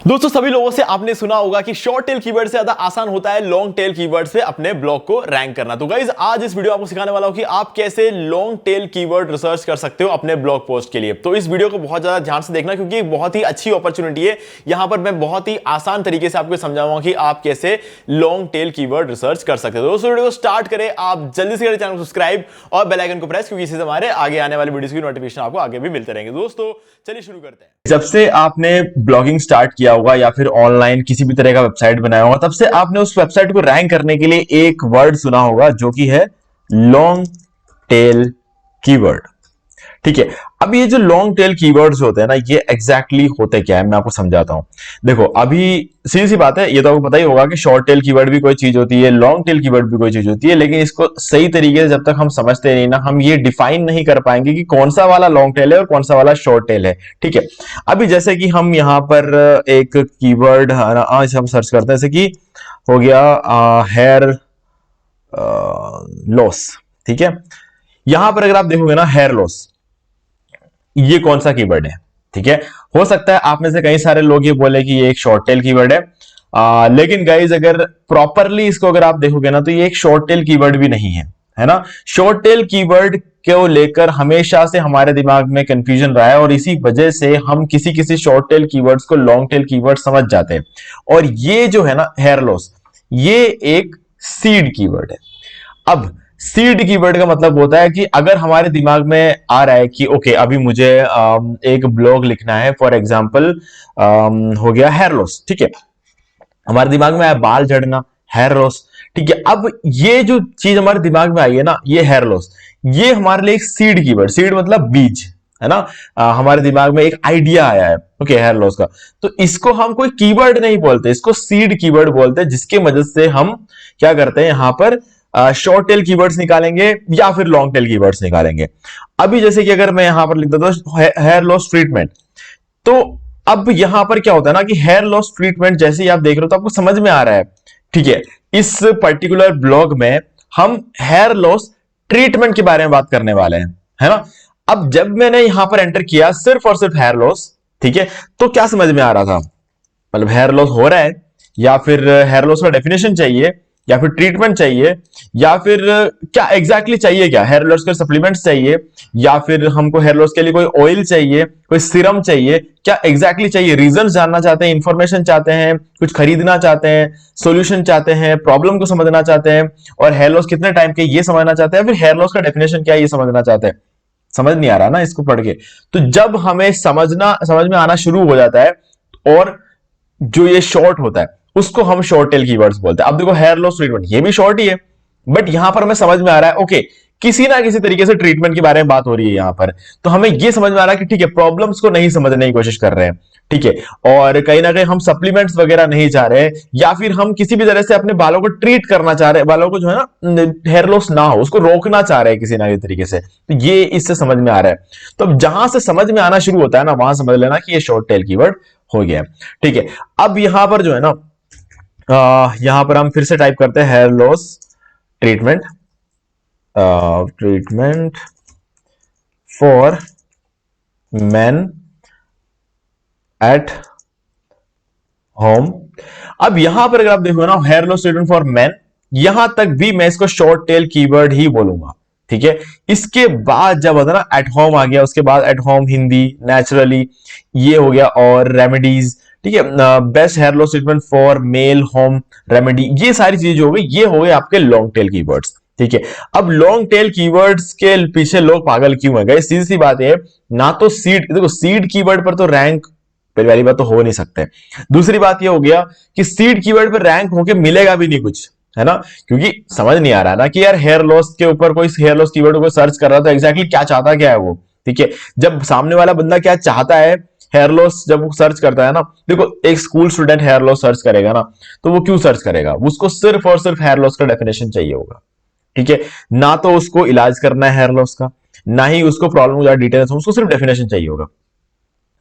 दोस्तों सभी लोगों से आपने सुना होगा कि शॉर्ट टेल कीवर्ड से ज्यादा आसान होता है लॉन्ग टेल कीवर्ड से अपने ब्लॉग को रैंक करना। तो गाइज आज इस वीडियो आपको सिखाने वाला हूं कि आप कैसे लॉन्ग टेल कीवर्ड रिसर्च कर सकते हो अपने ब्लॉग पोस्ट के लिए। तो इस वीडियो को बहुत ज्यादा ध्यान से देखना क्योंकि बहुत ही अच्छी अपॉर्चुनिटी है। यहां पर मैं बहुत ही आसान तरीके से आपको समझाऊंगा कि आप कैसे लॉन्ग टेल कीवर्ड रिसर्च कर सकते हो। दोस्तों वीडियो को स्टार्ट करें, आप जल्दी से करें चैनल को सब्सक्राइब और बेल आइकन को प्रेस, क्योंकि इससे हमारे आगे आने वाली वीडियोस की नोटिफिकेशन आपको आगे भी मिलते रहेंगे। दोस्तों चलिए शुरू करते हैं। जब से आपने ब्लॉगिंग स्टार्ट किया होगा या फिर ऑनलाइन किसी भी तरह का वेबसाइट बनाया होगा, तब से आपने उस वेबसाइट को रैंक करने के लिए एक वर्ड सुना होगा जो कि है लॉन्ग टेल कीवर्ड। ठीक है, अब ये जो लॉन्ग टेल कीवर्ड्स होते हैं ना, ये एग्जैक्टली होते क्या है मैं आपको समझाता हूं। देखो, अभी सीधी सी बात है, ये तो आपको पता ही होगा कि शॉर्ट टेल कीवर्ड भी कोई चीज होती है, लॉन्ग टेल कीवर्ड भी कोई चीज होती है, लेकिन इसको सही तरीके से जब तक हम समझते नहीं ना, हम ये डिफाइन नहीं कर पाएंगे कि कौन सा वाला लॉन्ग टेल है और कौन सा वाला शॉर्ट टेल है। ठीक है, अभी जैसे कि हम यहां पर एक कीवर्ड आज हम सर्च करते हैं, जैसे कि हो गया हेयर लॉस। ठीक है, यहां पर अगर आप देखोगे ना हेयर लॉस, ये कौन सा कीवर्ड है। ठीक है, हो सकता है आप में से कई सारे लोग ये बोले कि ये एक शॉर्ट टेल कीवर्ड है, लेकिन गाइज अगर प्रॉपरली इसको अगर आप देखोगे ना, तो ये एक शॉर्ट टेल कीवर्ड भी नहीं है, है ना। शॉर्ट टेल कीवर्ड को लेकर हमेशा से हमारे दिमाग में कंफ्यूजन रहा है और इसी वजह से हम किसी किसी शॉर्ट टेल कीवर्ड्स को लॉन्ग टेल कीवर्ड समझ जाते हैं। और ये जो है ना हेयर लॉस, ये एक सीड कीवर्ड है। अब सीड कीवर्ड का मतलब होता है कि अगर हमारे दिमाग में आ रहा है कि ओके अभी मुझे एक ब्लॉग लिखना है, फॉर एग्जांपल हो गया हेयर लॉस। ठीक है, हमारे दिमाग में आया बाल झड़ना, हेयर लॉस। ठीक है, अब ये जो चीज हमारे दिमाग में आई है ना, ये हेयर लॉस, ये हमारे लिए एक सीड कीवर्ड, सीड मतलब बीज, है ना। हमारे दिमाग में एक आइडिया आया है ओके हेयर लॉस का, तो इसको हम कोई कीवर्ड नहीं बोलते, इसको सीड कीवर्ड बोलते हैं, जिसके मदद से हम क्या करते हैं यहां पर शॉर्ट टेल कीवर्ड्स निकालेंगे या फिर लॉन्ग टेल कीवर्ड्स निकालेंगे। अभी जैसे कि अगर मैं यहां पर लिख देता हूं हेयर लॉस ट्रीटमेंट, तो अब यहां पर क्या होता है ना कि हेयर लॉस ट्रीटमेंट जैसे ही आप देख रहे हो तो आपको समझ में आ रहा है। ठीक है, इस पर्टिकुलर ब्लॉग में हम हेयर लॉस ट्रीटमेंट के बारे में बात करने वाले हैं, है ना। अब जब मैंने यहां पर एंटर किया सिर्फ और सिर्फ हेयर लॉस, ठीक है, तो क्या समझ में आ रहा था, मतलब हेयर लॉस हो रहा है या फिर हेयर लॉस का डेफिनेशन चाहिए या फिर ट्रीटमेंट चाहिए या फिर क्या एग्जैक्टली चाहिए, क्या हेयर लॉस के सप्लीमेंट्स चाहिए या फिर हमको हेयर लॉस के लिए कोई ऑयल चाहिए, कोई सीरम चाहिए, क्या एग्जैक्टली चाहिए। रीजन जानना चाहते हैं, इंफॉर्मेशन चाहते हैं, कुछ खरीदना चाहते हैं, सॉल्यूशन चाहते हैं, प्रॉब्लम को समझना चाहते हैं, और हेयर लॉस कितने टाइम के ये समझना चाहते हैं, फिर हेयर लॉस का डेफिनेशन क्या है ये समझना चाहते हैं। समझ नहीं आ रहा ना इसको पढ़ के। तो जब हमें समझ में आना शुरू हो जाता है और जो ये शॉर्ट होता है उसको हम शॉर्ट टेल कीवर्ड्स बोलते हैं। अब देखो हेयर लॉस ट्रीटमेंट ये भी शॉर्ट ही है, बट यहां पर हमें समझ में आ रहा है ओके किसी ना किसी तरीके से ट्रीटमेंट के बारे में बात हो रही है यहां पर, तो हमें ये समझ में आ रहा है कि ठीक है प्रॉब्लम्स को नहीं समझने की कोशिश कर रहे हैं। ठीक है, और कहीं ना कहीं हम सप्लीमेंट्स वगैरह नहीं चाह रहे, या फिर हम किसी भी तरह से अपने बालों को ट्रीट करना चाह रहे हैं, बालों को जो है ना हेयर लॉस ना हो उसको रोकना चाह रहे हैं किसी ना किसी तरीके से, तो ये इससे समझ में आ रहा है। तो अब जहां से समझ में आना शुरू होता है ना, वहां समझ लेना कि ये शॉर्ट टेल कीवर्ड हो गया। ठीक है, अब यहां पर जो है ना यहां पर हम फिर से टाइप करते हैं hair loss treatment, treatment for men at home. अब यहां पर अगर आप देखो ना hair loss treatment for men, यहां तक भी मैं इसको शॉर्ट टेल कीवर्ड ही बोलूंगा। ठीक है, इसके बाद जब होता ना एट होम आ गया, उसके बाद एट होम हिंदी नेचुरली ये हो गया, और रेमेडीज। ठीक है, best hair loss treatment for male home remedy, ये सारी चीजें हो गई, ये हो गए आपके लॉन्ग टेल कीवर्ड्स। ठीक है, अब लॉन्ग टेल कीवर्ड्स के पीछे लोग पागल क्यों है गए, सीधी सी बात है ना, तो सीड, देखो सीड कीवर्ड पर तो रैंक पहली वाली बात तो हो नहीं सकते। दूसरी बात ये हो गया कि सीड कीवर्ड पर रैंक होके मिलेगा भी नहीं कुछ, है ना, क्योंकि समझ नहीं आ रहा ना कि यार हेयर लॉस के ऊपर कोई हेयर लॉस कीवर्ड को सर्च कर रहा तो एग्जैक्टली क्या चाहता क्या है वो। ठीक है, जब सामने वाला बंदा क्या चाहता है हेयर लॉस जब वो सर्च करता है ना, देखो एक school student here loss search करेगा ना, तो वो क्यों सर्च करेगा, उसको सिर्फ और सिर्फ हेयर लॉस का डेफिनेशन चाहिए होगा। ठीक है, ना तो उसको इलाज करना है हेयर लॉस का, ना ही उसको प्रॉब्लम ज्यादा डिटेल्स, उसको सिर्फ डेफिनेशन चाहिए होगा।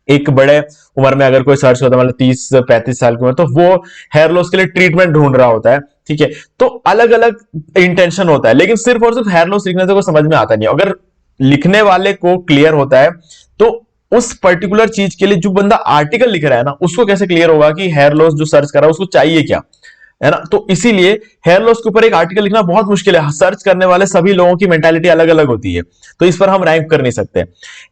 एक बड़े उम्र में अगर कोई सर्च करता है, मतलब 30-35 साल की उम्र, तो वो हेयर लॉस के लिए ट्रीटमेंट ढूंढ रहा होता है। ठीक है, तो अलग अलग इंटेंशन होता है, लेकिन सिर्फ और सिर्फ हेयर लॉस लिखने से को समझ में आता नहीं। अगर लिखने वाले को क्लियर होता है तो उस पर्टिकुलर चीज के लिए जो बंदा आर्टिकल लिख रहा है ना, उसको कैसे क्लियर होगा कि हेयर लॉस जो सर्च कर रहा है उसको चाहिए क्या, है ना। तो इसीलिए हेयर लॉस के ऊपर एक आर्टिकल लिखना बहुत मुश्किल है। सर्च करने वाले सभी लोगों की मेंटालिटी अलग अलग होती है, तो इस पर हम रैंक कर नहीं सकते।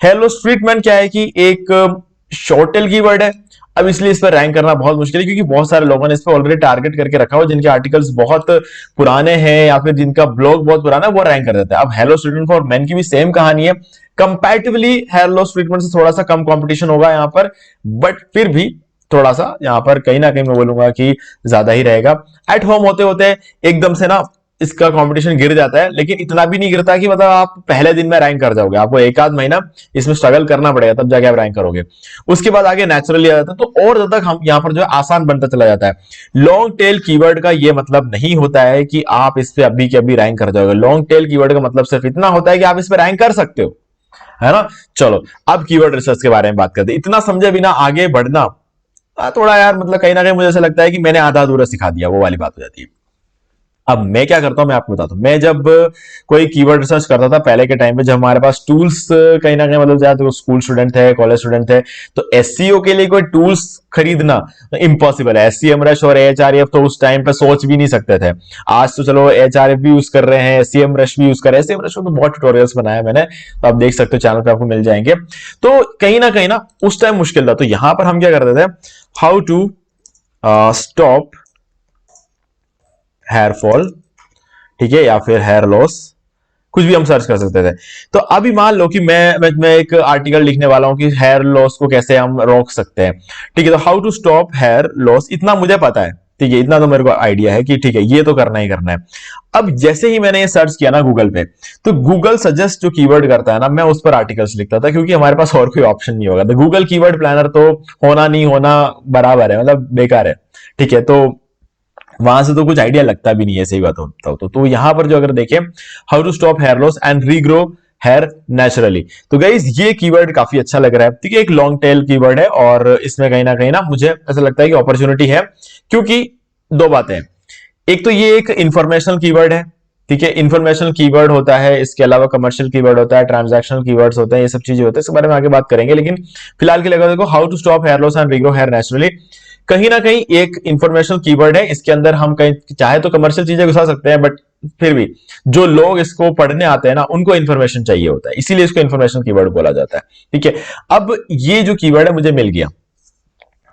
हेयर लॉस ट्रीटमेंट क्या है कि एक शॉर्ट टेल कीवर्ड है। अब इसलिए इस पर रैंक करना बहुत मुश्किल है, क्योंकि बहुत सारे लोगों ने इस पर ऑलरेडी टारगेट करके रखा हो, जिनके आर्टिकल्स बहुत पुराने हैं या फिर जिनका ब्लॉग बहुत पुराना है, वो रैंक कर देता है। अब hair loss treatment for men की भी सेम कहानी है। कंपैरेटिवली हेयर लॉस ट्रीटमेंट से थोड़ा सा कम कंपटीशन होगा यहाँ पर, बट फिर भी थोड़ा सा यहाँ पर कहीं ना कहीं मैं बोलूंगा कि ज्यादा ही रहेगा। एट होम होते होते एकदम से ना इसका कंपटीशन गिर जाता है, लेकिन इतना भी नहीं गिरता कि मतलब आप पहले दिन में रैंक कर जाओगे। आपको एक आध महीना इसमें स्ट्रगल करना पड़ेगा, तब जाके आप रैंक करोगे। उसके बाद आगे नेचुरली आ जाता है, तो और ज्यादा हम यहाँ पर जो है आसान बनता चला जाता है। लॉन्ग टेल कीवर्ड का ये मतलब नहीं होता है कि आप इस पे अभी के अभी रैंक कर जाओगे। लॉन्ग टेल कीवर्ड का मतलब सिर्फ इतना होता है कि आप इस पे रैंक कर सकते हो, है ना। चलो अब कीवर्ड रिसर्च के बारे में बात करते हैं। इतना समझे बिना आगे बढ़ना थोड़ा यार मतलब कहीं ना कहीं मुझे ऐसा लगता है कि मैंने आधा अधूरा सिखा दिया, वो वाली बात हो जाती है। अब मैं क्या करता हूं मैं आपको बताता हूं। मैं जब कोई कीवर्ड रिसर्च करता था पहले के टाइम पे, जब हमारे पास टूल्स कहीं ना कहीं मतलब ज्यादा स्कूल स्टूडेंट थे, कॉलेज स्टूडेंट थे, तो एससीओ के लिए कोई टूल्स खरीदना इम्पॉसिबल है। एससीएमरश और एचआरएफ तो उस टाइम पे सोच भी नहीं सकते थे। आज तो चलो एचआरएफ भी यूज कर रहे हैं, एससीएमरश भी यूज कर रहे हैं। एससीएमरश को तो बहुत ट्यूटोरियल्स बनाया मैंने, तो आप देख सकते हो चैनल पे आपको मिल जाएंगे। तो कहीं ना उस टाइम मुश्किल था। तो यहां पर हम क्या करते थे, how to stop hair fall, ठीक है, या फिर हेयर लॉस, कुछ भी हम सर्च कर सकते थे। तो अभी मान लो कि मैं एक आर्टिकल लिखने वाला हूं कि हेयर लॉस को कैसे हम रोक सकते हैं, ठीक है। तो how to stop hair loss, इतना मुझे पता है, ठीक है, इतना तो मेरे को आइडिया है कि ठीक है ये तो करना ही करना है। अब जैसे ही मैंने ये सर्च किया ना गूगल पे, तो गूगल सजेस्ट जो कीवर्ड करता है ना, मैं उस पर आर्टिकल्स लिखता था, क्योंकि हमारे पास और कोई ऑप्शन नहीं होगा। तो गूगल कीवर्ड प्लानर तो होना नहीं होना बराबर है, मतलब बेकार है, ठीक है। तो वहां से तो कुछ आइडिया लगता भी नहीं है, सही बात होता हो तो यहां पर जो अगर देखें, how to stop hair loss and regrow hair naturally, तो गाइज ये कीवर्ड काफी अच्छा लग रहा है, ठीक है। एक लॉन्ग टेल कीवर्ड है और इसमें कहीं ना मुझे ऐसा लगता है कि अपॉर्चुनिटी है, क्योंकि दो बातें। एक तो ये एक इंफॉर्मेशनल कीवर्ड है, ठीक है। इंफॉर्मेशनल कीवर्ड होता है, इसके अलावा कमर्शियल कीवर्ड होता है, ट्रांजैक्शनल कीवर्ड्स होते हैं, ये सब चीजें होते हैं, इसके बारे में आगे बात करेंगे। लेकिन फिलहाल के लिए देखो, how to stop hair loss and regrow hair naturally, कहीं ना कहीं एक इंफॉर्मेशनल कीवर्ड है। इसके अंदर हम कहीं चाहे तो कमर्शियल चीजें घुसा सकते हैं, बट फिर भी जो लोग इसको पढ़ने आते हैं ना, उनको इंफॉर्मेशन चाहिए होता है, इसीलिए इसको इंफॉर्मेशन कीवर्ड बोला जाता है, ठीक है। अब ये जो कीवर्ड है मुझे मिल गया,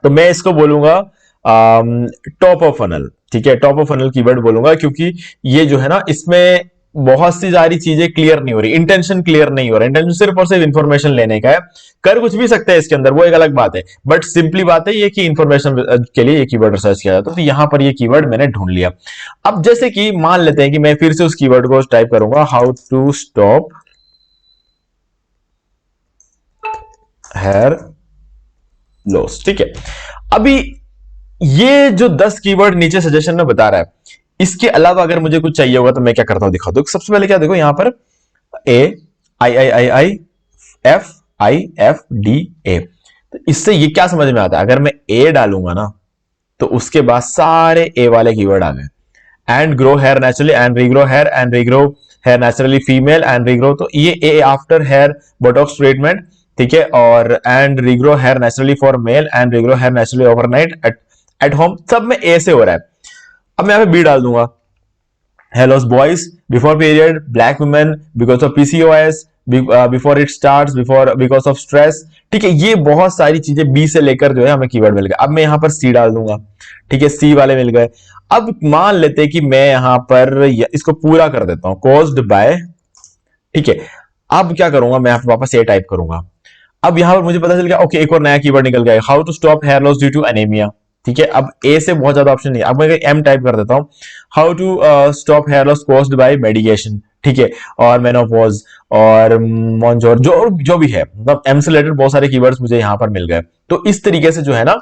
तो मैं इसको बोलूंगा टॉप ऑफ फनल, ठीक है। टॉप ऑफ फनल कीवर्ड बोलूंगा, क्योंकि ये जो है ना, इसमें बहुत सी सारी चीजें क्लियर नहीं हो रही, इंटेंशन क्लियर नहीं हो रहा। इंटेंशन सिर्फ और सिर्फ इंफॉर्मेशन लेने का है, कर कुछ भी सकते हैं इसके अंदर, वो एक अलग बात है, बट सिंपली बात है ये कि इंफॉर्मेशन के लिए ये कीवर्ड रिसर्च किया जाता है। तो यहां पर ये कीवर्ड मैंने ढूंढ लिया। अब जैसे कि मान लेते हैं कि मैं फिर से उस कीवर्ड को टाइप करूंगा, how to stop hair loss, ठीक है। अभी ये जो 10 कीवर्ड नीचे सजेशन में बता रहा है, इसके अलावा अगर मुझे कुछ चाहिए होगा तो मैं क्या करता हूं, दिखा दो। सबसे पहले क्या देखो, यहां पर ए आई आई आई आई एफ डी ए, तो इससे ये क्या समझ में आता है, अगर मैं ए डालूंगा ना, तो उसके बाद सारे ए वाले कीवर्ड आ गए। And grow hair naturally and regrow hair and regrow hair naturally female and regrow, तो ये A after hair botox treatment, ठीक है। और and regrow hair naturally for male and regrow hair naturally overnight at home, सब में ए से हो रहा है। अब मैं यहां पे बी डाल दूंगा, hair loss boys before period, black women because of PCOS, before it starts, because of stress, ठीक है। ये बहुत सारी चीजें बी से लेकर जो है हमें कीवर्ड मिल गए। अब मैं यहां पर सी डाल दूंगा, ठीक है, सी वाले मिल गए। अब मान लेते हैं कि मैं यहां पर इसको पूरा कर देता हूं, caused by, ठीक है। अब क्या करूंगा, मैं यहां पर वापस ए टाइप करूंगा। अब यहां पर मुझे पता चल गया, ओके, एक और नया कीवर्ड निकल गया, how to stop hair loss due to anaemia, ठीक है। अब ए से बहुत ज्यादा ऑप्शन नहीं है, अब मैं एम टाइप कर देता हूं, how to stop hair loss caused by medication, ठीक है, और मेनोपॉज और मॉन्जोर, जो भी है, मतलब एम से रिलेटेड बहुत सारे कीवर्ड्स मुझे यहां पर मिल गए। तो इस तरीके से जो है ना,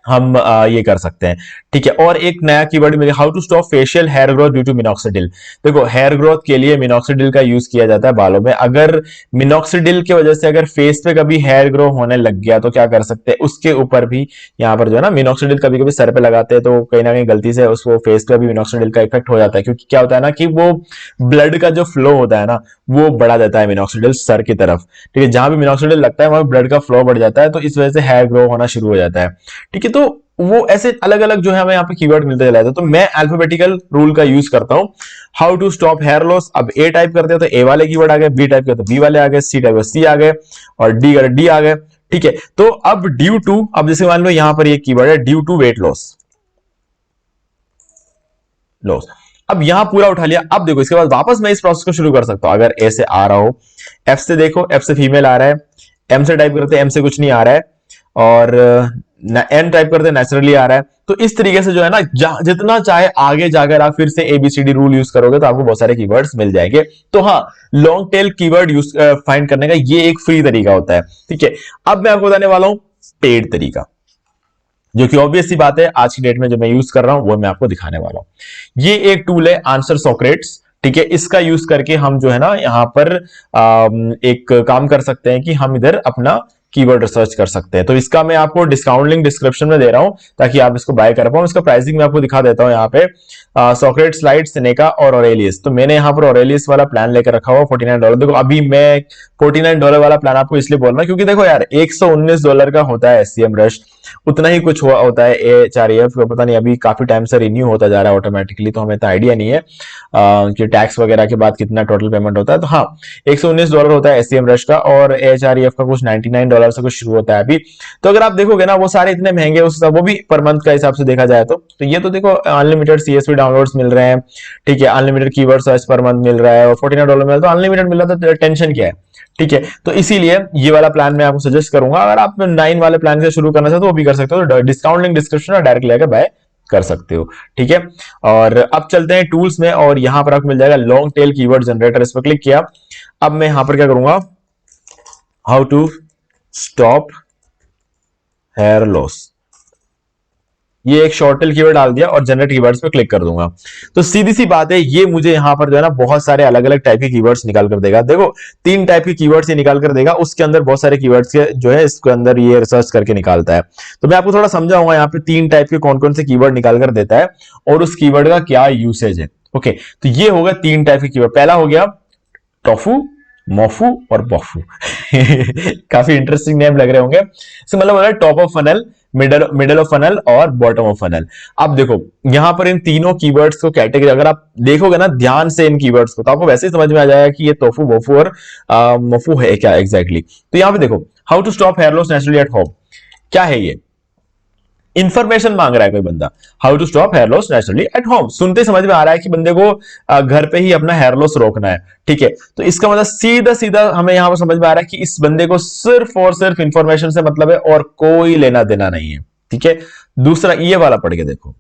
हम ये कर सकते हैं। ठीक है, और एक नया कीवर्ड मिलेगा, how to stop facial hair growth due to minoxidil. देखो हेयर ग्रोथ के लिए मिनॉक्सिडिल का यूज किया जाता है बालों में। अगर मिनॉक्सिडिल की वजह से अगर फेस पे कभी हेयर ग्रो होने लग गया तो क्या कर सकते हैं, उसके ऊपर भी यहाँ पर जो है ना, मिनॉक्सिडिल कभी कभी सर पे लगाते हैं तो कहीं ना कहीं गलती से उसको फेस पे भी मिनॉक्सिडिल का इफेक्ट हो जाता है, क्योंकि क्या होता है ना कि वो ब्लड का जो फ्लो होता है ना वो बढ़ा देता है मिनॉक्सिडिल सर की तरफ। ठीक है, जहां भी मिनॉक्सिडिल लगता है वहां ब्लड का फ्लो बढ़ जाता है, तो इस वजह से हेयर ग्रो होना शुरू हो जाता है। ठीक है, तो वो ऐसे अलग अलग जो है हमें यहाँ पे कीवर्ड मिलते चला जाता है। तो मैं अल्फाबेटिकल रूल का यूज करता हूं। How to stop hair loss, अब ए टाइप करते हैं तो ए वाले कीवर्ड आ गए, बी टाइप करते तो बी वाले आ गए, सी टाइप करते सी आ गए, और डी कर डी आ गए। ठीक है, तो अब ड्यू टू, अब जैसे मान लो यहां पर ये कीवर्ड है due to weight loss, loss. अब यहां पूरा उठा लिया। अब देखो इसके बाद वापस मैं इस प्रोसेस को शुरू कर सकता हूं। अगर ए से आ रहा हो, एफ से देखो, एफ से फीमेल आ रहा है, एम से टाइप करते हैं, एम से कुछ नहीं आ रहा है, और एन टाइप करते नेचुरली आ रहा है। तो इस तरीके से जो है ना, जितना चाहे आगे जाकर आप फिर से एबीसीडी रूल यूज करोगे तो आपको बहुत सारे कीवर्ड्स मिल जाएंगे। तो हाँ, long tail keyword use find करने का ये एक फ्री तरीका होता है। ठीक है, अब मैं आपको बताने वाला हूं पेड तरीका, जो कि ऑब्वियस सी बात है आज की डेट में जो मैं यूज कर रहा हूं वो मैं आपको दिखाने वाला हूं। ये एक टूल है आंसर सॉक्रेट्स। ठीक है, इसका यूज करके हम जो है ना यहाँ पर एक काम कर सकते हैं कि हम इधर अपना कीवर्ड रिसर्च कर सकते हैं। तो इसका मैं आपको डिस्काउंट लिंक डिस्क्रिप्शन में दे रहा हूं ताकि आप इसको बाय कर पाओ। इसका प्राइसिंग मैं आपको दिखा देता हूं यहाँ पे, सॉक्रेट, स्लाइड, सेनेका और ऑरेलियस। तो मैंने यहाँ पर ऑरेलियस वाला प्लान लेकर रखा हुआ $49। देखो अभी मैं $49 वाला प्लान आपको इसलिए बोल रहा हूँ क्योंकि देखो यार $119 का होता है एससीएम रश, उतना ही कुछ हुआ होता है एचआरएफ, पता नहीं अभी काफी टाइम से रिन्यू होता जा रहा है ऑटोमेटिकली, तो हमें तो आइडिया नहीं है कि टैक्स वगैरह के बाद कितना टोटल पेमेंट होता है। तो हाँ, $119 होता है एससीएम रश का, और एचआरएफ का कुछ $99 से कुछ शुरू होता है अभी। तो अगर आप देखोगे ना वो सारे इतने महंगे, उस वो भी पर मंथ का हिसाब से देखा जाए तो ये तो देखो अनलिमिटेड सीएसवी डाउनलोड्स मिल रहे हैं। ठीक है, unlimited keyword search per month मिल रहा है, और $49 मिल रहा है, तो अनलिमिटेड मिल रहा है, तो टेंशन क्या है। ठीक है, तो इसीलिए ये वाला प्लान मैं आपको सजेस्ट करूंगा। अगर आप 9 वाले प्लान से शुरू करना चाहते हो तो वो भी कर सकते हो, तो डिस्काउंट लिंक डिस्क्रिप्शन में डायरेक्ट लेकर बाय कर सकते हो। ठीक है, और अब चलते हैं टूल्स में, और यहां पर आपको मिल जाएगा लॉन्ग टेल कीवर्ड जनरेटर। इस पर क्लिक किया। अब मैं यहां पर क्या करूंगा, how to stop hair loss, ये एक शॉर्ट टेल कीवर्ड डाल दिया और जनरेट कीवर्ड्स पे क्लिक कर दूंगा। तो सीधी सी बात है, ये मुझे यहां पर जो है ना बहुत सारे अलग अलग टाइप के कीवर्ड्स निकाल कर देगा। देखो 3 टाइप के कीवर्ड्स ये निकाल कर देगा, उसके अंदर बहुत सारे कीवर्ड्स के जो है इसके अंदर ये रिसर्च करके निकालता है। तो मैं आपको थोड़ा समझाऊंगा यहाँ पे 3 टाइप के कौन कौन से कीवर्ड निकाल कर देता है और उस कीवर्ड का क्या यूसेज है। ओके, तो ये होगा 3 टाइप के कीवर्ड। पहला हो गया टोफू, मोफू और बफू। काफी इंटरेस्टिंग नेम लग रहे होंगे। इसका मतलब हो रहा है top of funnel, middle of funnel और बॉटम ऑफ फनल। अब देखो यहां पर इन तीनों कीवर्ड्स को कैटेगरी अगर आप देखोगे ना ध्यान से इन कीवर्ड्स को, तो आपको वैसे ही समझ में आ जाएगा कि ये टोफू, बोफू और मोफू है क्या एग्जैक्टली। तो यहां पे देखो, how to stop hair loss naturally at home, क्या है ये? इंफॉर्मेशन मांग रहा है कोई बंदा, how to stop hair loss naturally at home. सुनते समझ में आ रहा है कि बंदे को घर पे ही अपना हेयर लॉस रोकना है। ठीक है, तो इसका मतलब सीधा सीधा हमें यहां पर समझ में आ रहा है कि इस बंदे को सिर्फ और सिर्फ इंफॉर्मेशन से मतलब है और कोई लेना देना नहीं है। ठीक है, दूसरा ये वाला पढ़ के देखो,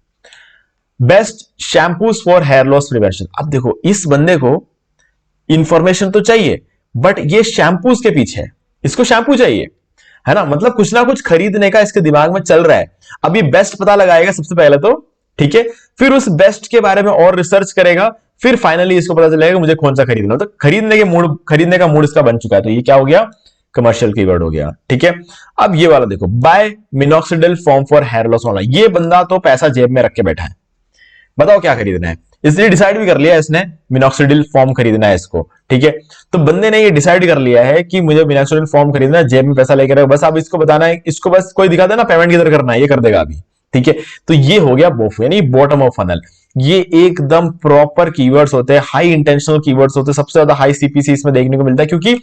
best shampoos for hair loss prevention. अब देखो इस बंदे को इंफॉर्मेशन तो चाहिए, बट ये शैम्पूज के पीछे है, इसको शैम्पू चाहिए, है ना, मतलब कुछ ना कुछ खरीदने का इसके दिमाग में चल रहा है। अब ये बेस्ट पता लगाएगा सबसे पहले तो, ठीक है, फिर उस बेस्ट के बारे में और रिसर्च करेगा, फिर फाइनली इसको पता चलेगा मुझे कौन सा खरीदना। तो खरीदने का मूड इसका बन चुका है। तो ये क्या हो गया, कमर्शियल कीवर्ड हो गया। ठीक है, अब ये वाला देखो, buy minoxidil form for hair loss online. ये बंदा तो पैसा जेब में रख के बैठा है, बताओ क्या खरीदना है। इसलिए डिसाइड भी कर लिया इसने मिनॉक्सिडिल फॉर्म खरीदना है इसको। ठीक है, तो बंदे ने ये डिसाइड कर लिया है कि मुझे मिनॉक्सिडिल फॉर्म खरीदना है, जेब में पैसा लेकर, बस अब इसको बताना है, इसको बस कोई दिखा देना पेमेंट किधर करना है, ये कर देगा अभी। ठीक है, तो ये हो गया बोफ यानी बॉटम ऑफ फनल। ये एकदम प्रॉपर कीवर्ड्स होते हैं, हाई इंटेंशनल कीवर्ड्स होते हैं, सबसे ज्यादा हाई सीपीसी इसमें देखने को मिलता है क्योंकि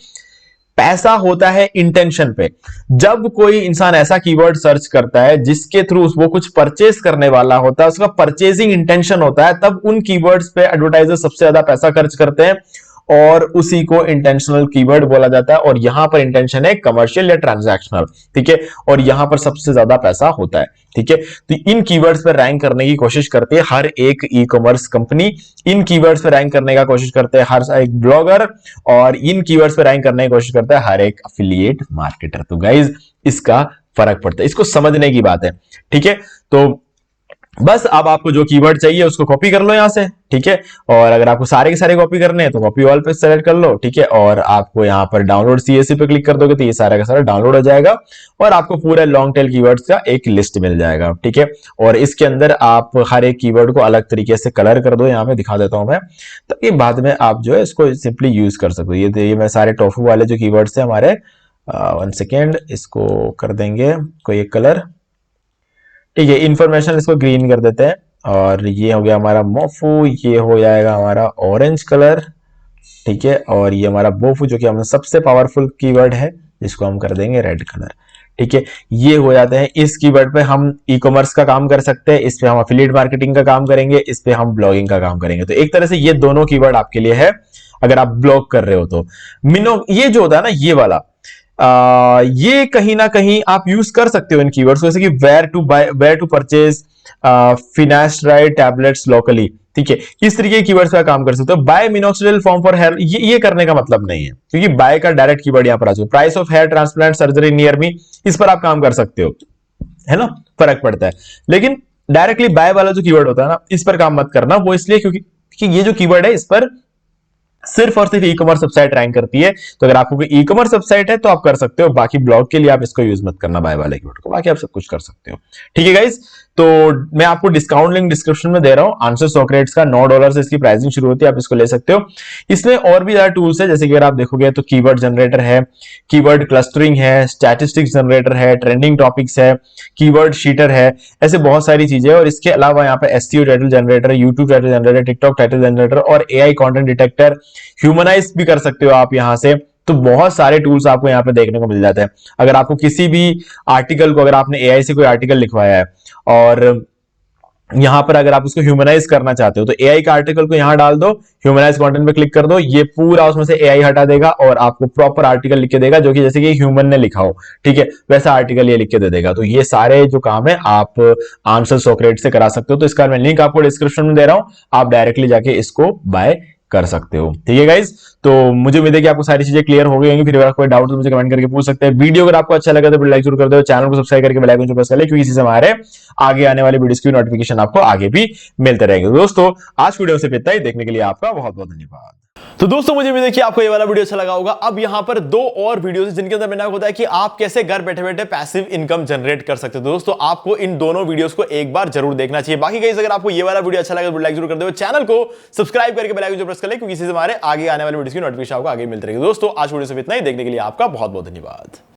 पैसा होता है इंटेंशन पे। जब कोई इंसान ऐसा कीवर्ड सर्च करता है जिसके थ्रू वो कुछ परचेज करने वाला होता है, उसका परचेजिंग इंटेंशन होता है, तब उन कीवर्ड्स पे एडवर्टाइजर सबसे ज्यादा पैसा खर्च करते हैं और उसी को इंटेंशनल कीवर्ड बोला जाता है। और यहां पर इंटेंशन है कमर्शियल या ट्रांजैक्शनल। ठीक है, और यहां पर सबसे ज्यादा पैसा होता है। ठीक है, तो इन कीवर्ड्स पर रैंक करने की कोशिश करती है हर एक ई कॉमर्स कंपनी, इन कीवर्ड्स पर रैंक करने का कोशिश करते हैं हर एक ब्लॉगर, और इन कीवर्ड्स पर रैंक करने की कोशिश करता है हर एक अफिलिएट मार्केटर। तो गाइज इसका फर्क पड़ता है। इसको समझने की बात है, ठीक है। तो बस अब आपको जो कीवर्ड चाहिए उसको कॉपी कर लो यहां से, ठीक है। और अगर आपको सारे के सारे कॉपी करने हैं तो कॉपी ऑल पे सेलेक्ट कर लो, ठीक है। और आपको यहां पर डाउनलोड सीएससी पे क्लिक कर दोगे तो ये सारा का सारा डाउनलोड हो जाएगा और आपको पूरा लॉन्ग टेल कीवर्ड्स का एक लिस्ट मिल जाएगा, ठीक है। और इसके अंदर आप हर एक कीवर्ड को अलग तरीके से कलर कर दो, यहां पे दिखा देता हूं मैं, ताकि बाद में आप जो है इसको सिंपली यूज कर सको। ये मैं सारे टोफू वाले जो कीवर्ड्स है हमारे, 1 सेकेंड, इसको कर देंगे कोई एक कलर, ठीक है। इंफॉर्मेशन इसको ग्रीन कर देते हैं और ये हो गया हमारा मोफू, ये हो जाएगा हमारा ऑरेंज कलर, ठीक है। और ये हमारा बोफू जो कि हम सबसे पावरफुल कीवर्ड है, जिसको हम कर देंगे रेड कलर, ठीक है। ये हो जाते हैं। इस कीवर्ड पे हम ई कॉमर्स का काम कर सकते हैं, इस पे हम एफिलिएट मार्केटिंग का काम करेंगे, इस पे हम ब्लॉगिंग का काम करेंगे। तो एक तरह से ये दोनों कीवर्ड आपके लिए है अगर आप ब्लॉग कर रहे हो तो। मिनो ये जो होता है ना, ये वाला ये कहीं ना कहीं आप यूज कर सकते हो इन कीवर्ड्स, जैसे कि where to purchase finasteride tablets locally, ठीक है। इस तरीके के कीवर्ड्स का काम कर सकते हो। Buy minoxidil form for hair, ये करने का मतलब नहीं है, क्योंकि बाय का डायरेक्ट कीवर्ड यहां पर आ जाए। Price of hair transplant surgery near me, इस पर आप काम कर सकते हो, है ना, फर्क पड़ता है। लेकिन डायरेक्टली बाय वाला जो कीवर्ड होता है ना, इस पर काम मत करना। वो इसलिए क्योंकि ये जो कीवर्ड है इस पर सिर्फ और सिर्फ ई कॉमर्स वेबसाइट रैंक करती है। तो अगर आपको कोई ई कॉमर्स वेबसाइट है तो आप कर सकते हो, बाकी ब्लॉग के लिए आप इसको यूज मत करना बाय वाले कीवर्ड को, बाकी आप सब कुछ कर सकते हो, ठीक है गाइस। तो मैं आपको डिस्काउंट लिंक डिस्क्रिप्शन में दे रहा हूं, आंसर सॉक्रेट्स का $9 से इसकी प्राइसिंग शुरू होती है, आप इसको ले सकते हो। इसमें और भी ज्यादा टूल्स है, जैसे कि अगर आप देखोगे तो कीवर्ड जनरेटर है, कीवर्ड क्लस्टरिंग है, स्टैटिस्टिक्स जनरेटर है, ट्रेंडिंग टॉपिक्स है, कीवर्ड शीटर है, ऐसे बहुत सारी चीजें। और इसके अलावा यहाँ पे SEO title generator, YouTube title generator, TikTok title generator और एआई कंटेंट डिटेक्टर, ह्यूमनाइज भी कर सकते हो आप यहां से। तो बहुत सारे टूल्स आपको यहाँ पे देखने को मिल जाते हैं। अगर आपको किसी भी आर्टिकल को, अगर आपने एआई से कोई आर्टिकल लिखवाया है और यहां पर अगर आप उसको ह्यूमनाइज करना चाहते हो तो एआई का आर्टिकल को यहां डाल दो, ह्यूमनाइज कंटेंट पे क्लिक कर दो, ये पूरा उसमें से एआई हटा देगा और आपको प्रॉपर आर्टिकल लिख के देगा, जो कि जैसे कि ह्यूमन ने लिखा हो, ठीक है, वैसा आर्टिकल ये लिख के दे देगा। तो ये सारे जो काम है आप आंसर सॉक्रेट से करा सकते हो। तो इसका मैं लिंक आपको डिस्क्रिप्शन में दे रहा हूं, आप डायरेक्टली जाके इसको बाय कर सकते हो, ठीक है गाइज। तो मुझे उम्मीद है कि आपको सारी चीजें क्लियर हो गई होंगी। फिर अगर कोई डाउट तो मुझे कमेंट करके पूछ सकते हैं। वीडियो अगर आपको अच्छा लगा तो लाइक जरूर कर दो, चैनल को सब्सक्राइब करके बेल आइकन को प्रेस कर ले, क्योंकि इसी से हमारे आगे आने वाले वीडियोस की नोटिफिकेशन आपको आगे भी मिलते रहेंगे। दोस्तों आज वीडियो से इतना ही, देखने के लिए आपका बहुत बहुत धन्यवाद। तो दोस्तों मुझे भी देखिए आपको ये वाला वीडियो अच्छा लगा होगा। अब यहां पर 2 और वीडियोस जिनके अंदर मैंने आपको बताया कि आप कैसे घर बैठे बैठे पैसिव इनकम जनरेट कर सकते हो। दोस्तों आपको इन दोनों वीडियोस को एक बार जरूर देखना चाहिए। बाकी गाइस अगर आपको ये वाला वीडियो अच्छा लगा तो लाइक जरूर कर दो, चैनल को सब्सक्राइब करके बेल आइकन प्रेस कर ले, क्योंकि इससे हमारे आगे आने वाले वीडियोस की नोटिफिकेशन आपको आगे मिलती रहेगी। दोस्तों आज वीडियो से इतना ही, देखने के लिए आपका बहुत बहुत धन्यवाद।